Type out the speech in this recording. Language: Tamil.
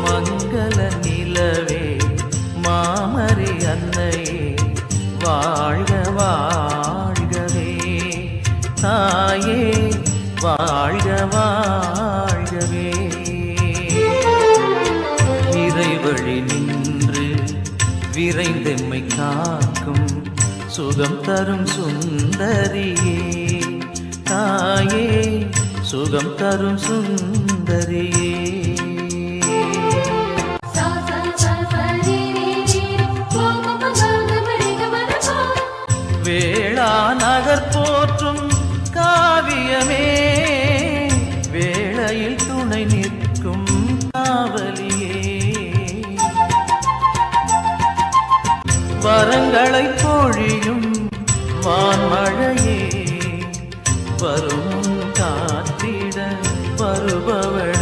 மங்கள நிலவே மாமரி அன்னையே வாழ்க வாழ்கவே தாயே வாழ்க வாழ்கவே இறைவழி நின்று விரைந்தெம்மை காக்கும் சுகம் தரும் சுந்தரியே தாயே சுகம் தரும் சுந்தரியே வேளா நகர் போற்றும் காவியமே வேளையில் துணை நிற்கும் காவலியே வரங்களை பொழியும் வான்மழையே வரும் காத்திட வருபவள்